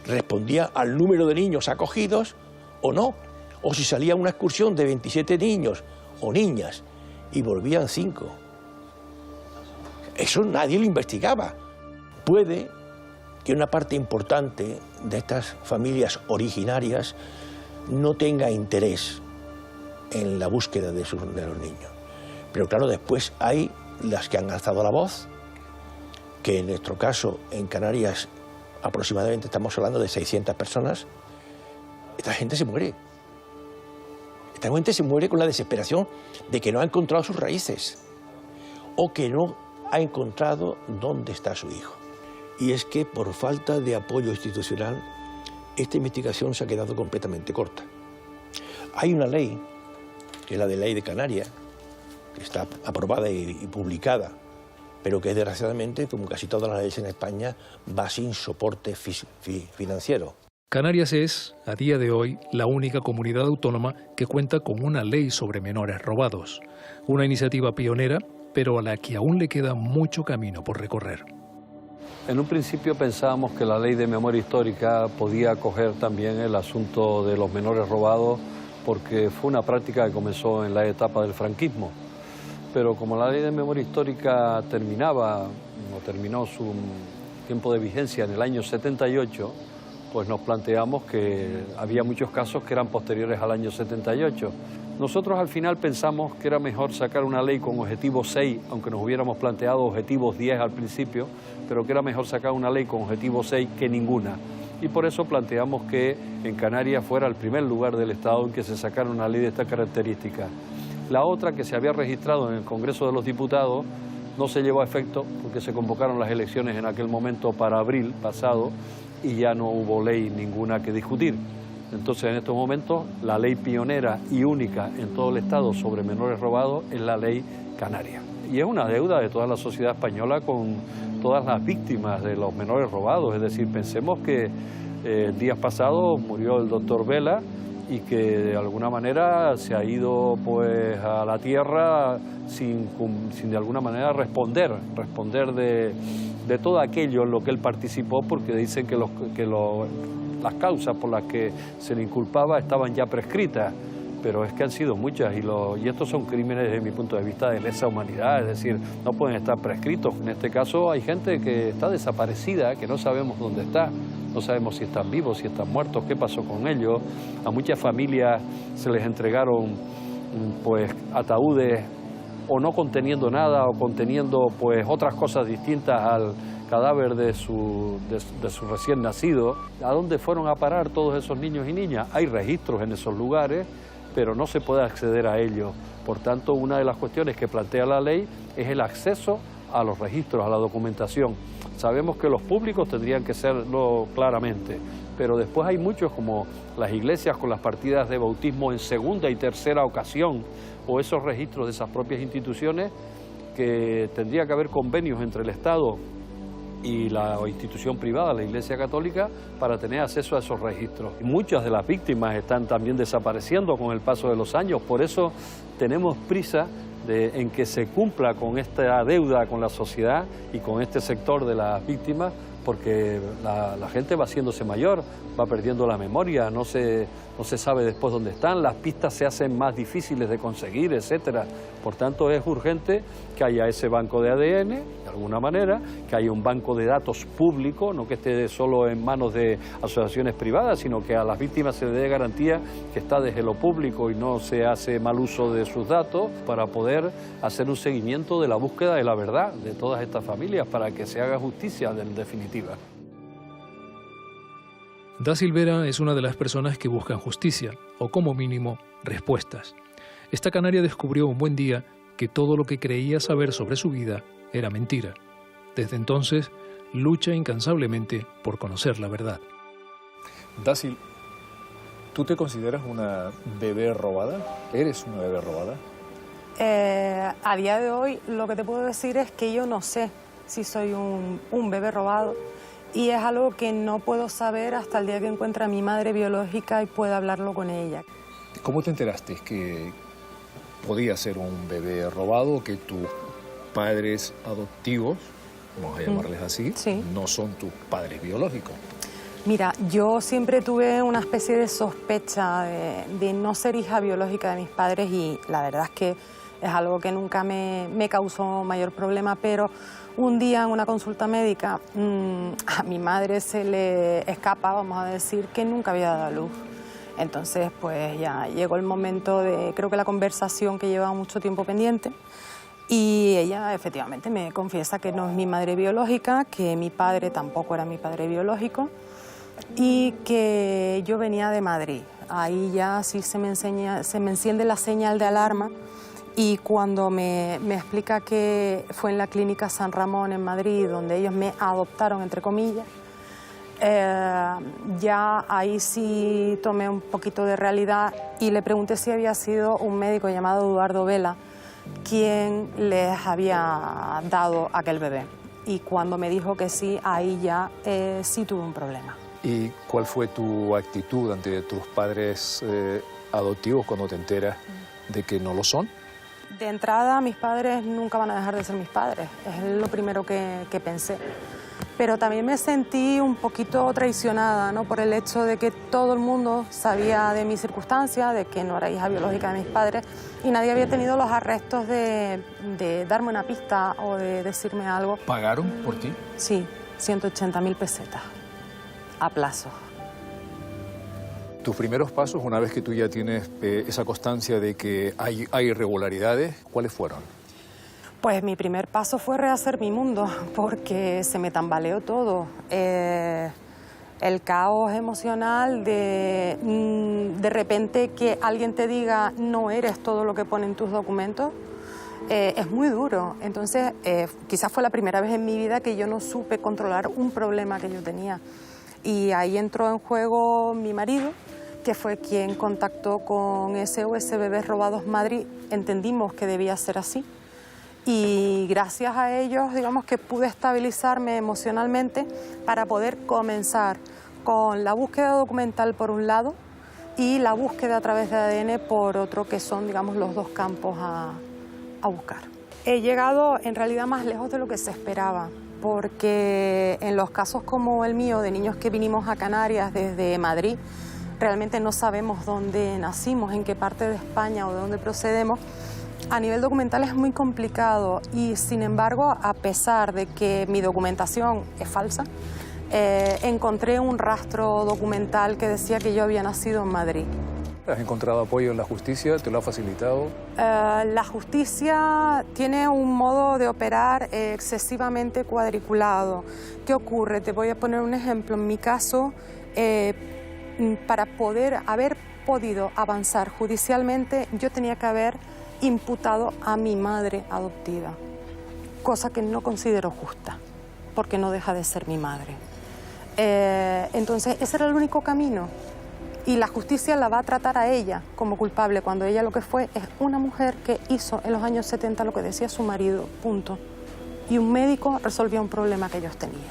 respondía al número de niños acogidos o no, o si salía una excursión de 27 niños o niñas y volvían 5. Eso nadie lo investigaba. Puede que una parte importante de estas familias originarias no tenga interés en la búsqueda de los niños. Pero claro, después hay las que han alzado la voz, que en nuestro caso, en Canarias, aproximadamente estamos hablando de 600 personas. Esta gente se muere. Esta gente se muere con la desesperación de que no ha encontrado sus raíces o que no ha encontrado dónde está su hijo. Y es que por falta de apoyo institucional, esta investigación se ha quedado completamente corta. Hay una ley, que es la de Ley de Canarias, que está aprobada y publicada, pero que desgraciadamente, como casi todas las leyes en España, va sin soporte financiero. Canarias es, a día de hoy, la única comunidad autónoma que cuenta con una ley sobre menores robados. Una iniciativa pionera, pero a la que aún le queda mucho camino por recorrer. En un principio pensábamos que la ley de memoria histórica podía acoger también el asunto de los menores robados, porque fue una práctica que comenzó en la etapa del franquismo. Pero como la ley de memoria histórica terminó su tiempo de vigencia en el año 78, pues nos planteamos que había muchos casos que eran posteriores al año 78. Nosotros al final pensamos que era mejor sacar una ley con objetivo 6, aunque nos hubiéramos planteado objetivos 10 al principio, pero que era mejor sacar una ley con objetivo 6 que ninguna. Y por eso planteamos que en Canarias fuera el primer lugar del Estado en que se sacara una ley de esta característica. La otra, que se había registrado en el Congreso de los Diputados, no se llevó a efecto porque se convocaron las elecciones en aquel momento para abril pasado y ya no hubo ley ninguna que discutir. Entonces, en estos momentos, la ley pionera y única en todo el Estado sobre menores robados es la ley canaria. Y es una deuda de toda la sociedad española con todas las víctimas de los menores robados. Es decir, pensemos que días pasados murió el doctor Vela, y que de alguna manera se ha ido pues a la tierra sin de alguna manera responder de todo aquello en lo que él participó, porque dicen que las causas por las que se le inculpaba estaban ya prescritas, pero es que han sido muchas y estos son crímenes desde mi punto de vista de lesa humanidad, es decir, no pueden estar prescritos. En este caso hay gente que está desaparecida, que no sabemos dónde está. No sabemos si están vivos, si están muertos, qué pasó con ellos. A muchas familias se les entregaron pues ataúdes o no conteniendo nada o conteniendo pues otras cosas distintas al cadáver de su recién nacido. ¿A dónde fueron a parar todos esos niños y niñas? Hay registros en esos lugares, pero no se puede acceder a ellos. Por tanto, una de las cuestiones que plantea la ley es el acceso a los registros, a la documentación. Sabemos que los públicos tendrían que serlo claramente, pero después hay muchos, como las iglesias con las partidas de bautismo en segunda y tercera ocasión, o esos registros de esas propias instituciones, que tendría que haber convenios entre el Estado y la institución privada, la Iglesia Católica, para tener acceso a esos registros. Y muchas de las víctimas están también desapareciendo con el paso de los años, por eso tenemos prisa en que se cumpla con esta deuda con la sociedad y con este sector de las víctimas, porque la gente va haciéndose mayor, va perdiendo la memoria, no se sabe después dónde están, las pistas se hacen más difíciles de conseguir, etcétera. Por tanto, es urgente que haya ese banco de ADN, de alguna manera, que haya un banco de datos público, no que esté solo en manos de asociaciones privadas, sino que a las víctimas se le dé garantía que está desde lo público y no se hace mal uso de sus datos, para poder hacer un seguimiento de la búsqueda de la verdad de todas estas familias, para que se haga justicia en definitiva. Da Silvera es una de las personas que buscan justicia, o como mínimo, respuestas. Esta canaria descubrió un buen día que todo lo que creía saber sobre su vida era mentira. Desde entonces, lucha incansablemente por conocer la verdad. Dasil, ¿Tú te consideras una bebé robada? ¿Eres una bebé robada? A día de hoy lo que te puedo decir es que yo no sé si soy un bebé robado y es algo que no puedo saber hasta el día que encuentre a mi madre biológica y pueda hablarlo con ella. ¿Cómo te enteraste que podía ser un bebé robado, que tus padres adoptivos, vamos a llamarles así, sí, no son tus padres biológicos? Mira, yo siempre tuve una especie de sospecha de no ser hija biológica de mis padres y la verdad es que es algo que nunca me causó mayor problema, pero un día en una consulta médica a mi madre se le escapa, vamos a decir, que nunca había dado a luz. Entonces, pues ya llegó el momento de, creo que la conversación que llevaba mucho tiempo pendiente, y ella efectivamente me confiesa que no es mi madre biológica, que mi padre tampoco era mi padre biológico y que yo venía de Madrid. Ahí ya sí se me enciende la señal de alarma y cuando me explica que fue en la clínica San Ramón en Madrid donde ellos me adoptaron, entre comillas, ya ahí sí tomé un poquito de realidad y le pregunté si había sido un médico llamado Eduardo Vela quien les había dado aquel bebé. Y cuando me dijo que sí, ahí ya sí tuve un problema. ¿Y cuál fue tu actitud ante tus padres adoptivos cuando te enteras de que no lo son? De entrada, mis padres nunca van a dejar de ser mis padres. Es lo primero que pensé. Pero también me sentí un poquito traicionada, ¿no? Por el hecho de que todo el mundo sabía de mi circunstancia, de que no era hija biológica de mis padres y nadie había tenido los arrestos de darme una pista o de decirme algo. ¿Pagaron por ti? Sí, 180.000 pesetas a plazo. Tus primeros pasos, una vez que tú ya tienes esa constancia de que hay irregularidades, ¿cuáles fueron? Pues mi primer paso fue rehacer mi mundo, porque se me tambaleó todo. El caos emocional de repente que alguien te diga no eres todo lo que pone en tus documentos, es muy duro. Entonces, quizás fue la primera vez en mi vida que yo no supe controlar un problema que yo tenía. Y ahí entró en juego mi marido, que fue quien contactó con SOS Bebés Robados Madrid. Entendimos que debía ser así. Y gracias a ellos, digamos que pude estabilizarme emocionalmente para poder comenzar con la búsqueda documental por un lado y la búsqueda a través de ADN por otro, que son, digamos, los dos campos a buscar. He llegado en realidad más lejos de lo que se esperaba, porque en los casos como el mío, de niños que vinimos a Canarias desde Madrid, realmente no sabemos dónde nacimos, en qué parte de España o de dónde procedemos. A nivel documental es muy complicado y, sin embargo, a pesar de que mi documentación es falsa, encontré un rastro documental que decía que yo había nacido en Madrid. ¿Has encontrado apoyo en la justicia? ¿Te lo ha facilitado? La justicia tiene un modo de operar excesivamente cuadriculado. ¿Qué ocurre? Te voy a poner un ejemplo. En mi caso, para haber podido avanzar judicialmente, yo tenía que haber imputado a mi madre adoptiva, cosa que no considero justa, porque no deja de ser mi madre. Entonces, ese era el único camino. Y la justicia la va a tratar a ella como culpable, cuando ella lo que fue es una mujer que hizo en los años 70 lo que decía su marido, punto. Y un médico resolvió un problema que ellos tenían.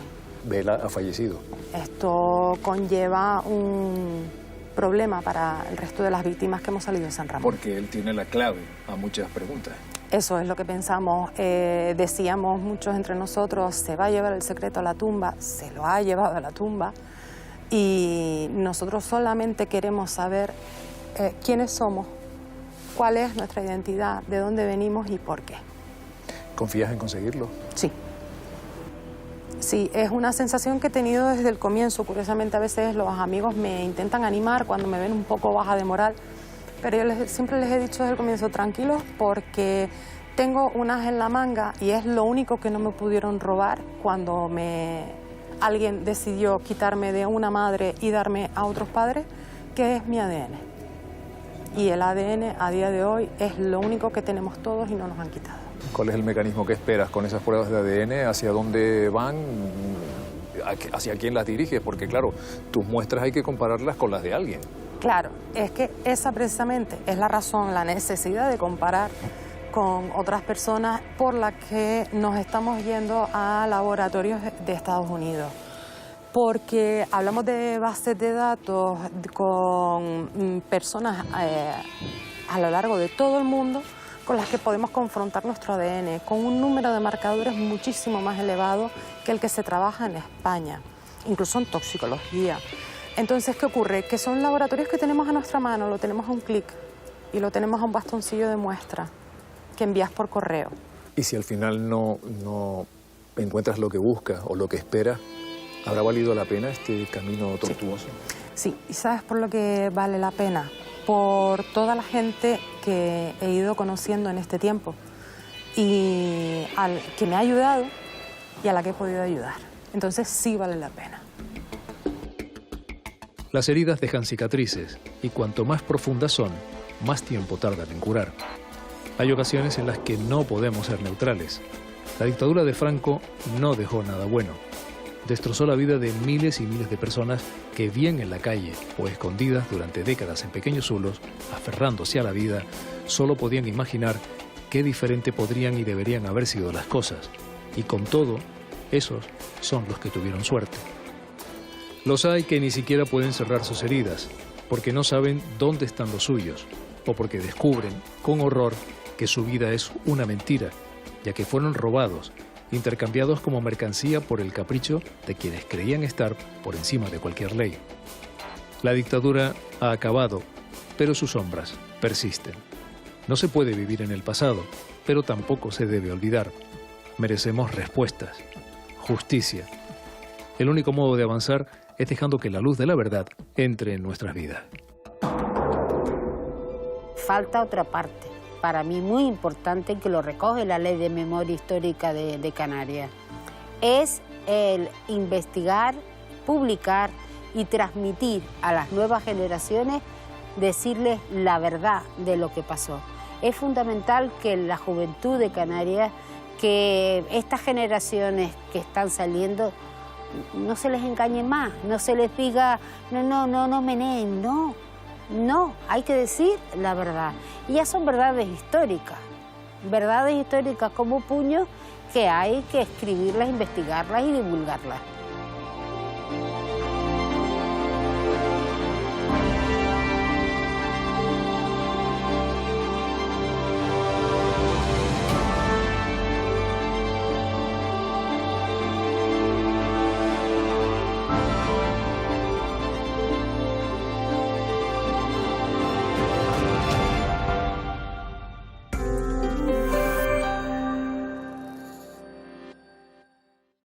Vela ha fallecido. Esto conlleva un problema para el resto de las víctimas que hemos salido de San Ramón. Porque él tiene la clave a muchas preguntas. Eso es lo que pensamos. Decíamos muchos entre nosotros, se va a llevar el secreto a la tumba, se lo ha llevado a la tumba. Y nosotros solamente queremos saber quiénes somos, cuál es nuestra identidad, de dónde venimos y por qué. ¿Confías en conseguirlo? Sí. Sí, es una sensación que he tenido desde el comienzo. Curiosamente, a veces los amigos me intentan animar cuando me ven un poco baja de moral, pero yo siempre les he dicho desde el comienzo, tranquilos, porque tengo un as en la manga y es lo único que no me pudieron robar cuando alguien decidió quitarme de una madre y darme a otros padres, que es mi ADN. Y el ADN a día de hoy es lo único que tenemos todos y no nos han quitado. ¿Cuál es el mecanismo que esperas con esas pruebas de ADN? ¿Hacia dónde van? ¿Hacia quién las diriges? Porque claro, tus muestras hay que compararlas con las de alguien. Claro, es que esa precisamente es la razón, la necesidad de comparar con otras personas por la que nos estamos yendo a laboratorios de Estados Unidos. Porque hablamos de bases de datos con personas a lo largo de todo el mundo con las que podemos confrontar nuestro ADN, con un número de marcadores muchísimo más elevado que el que se trabaja en España, incluso en toxicología. Entonces, ¿qué ocurre? Que son laboratorios que tenemos a nuestra mano, lo tenemos a un clic y lo tenemos a un bastoncillo de muestra que envías por correo. Y si al final no encuentras lo que buscas o lo que esperas, ¿habrá valido la pena este camino tortuoso? Sí, ¿y sabes por lo que vale la pena? Por toda la gente que he ido conociendo en este tiempo y que me ha ayudado y a la que he podido ayudar. Entonces sí vale la pena. Las heridas dejan cicatrices y cuanto más profundas son, más tiempo tardan en curar. Hay ocasiones en las que no podemos ser neutrales. La dictadura de Franco no dejó nada bueno. Destrozó la vida de miles y miles de personas que, bien en la calle o escondidas durante décadas en pequeños zulos, aferrándose a la vida, solo podían imaginar qué diferente podrían y deberían haber sido las cosas. Y con todo, esos son los que tuvieron suerte. Los hay que ni siquiera pueden cerrar sus heridas, porque no saben dónde están los suyos, o porque descubren, con horror, que su vida es una mentira, ya que fueron robados, intercambiados como mercancía por el capricho de quienes creían estar por encima de cualquier ley. La dictadura ha acabado, pero sus sombras persisten. No se puede vivir en el pasado, pero tampoco se debe olvidar. Merecemos respuestas, justicia. El único modo de avanzar es dejando que la luz de la verdad entre en nuestras vidas. Falta otra parte, para mí muy importante, que lo recoge la Ley de Memoria Histórica de Canarias. Es el investigar, publicar y transmitir a las nuevas generaciones, decirles la verdad de lo que pasó. Es fundamental que la juventud de Canarias, que estas generaciones que están saliendo, no se les engañe más, no se les diga, no meneen, no, hay que decir la verdad. Y ya son verdades históricas como puños que hay que escribirlas, investigarlas y divulgarlas.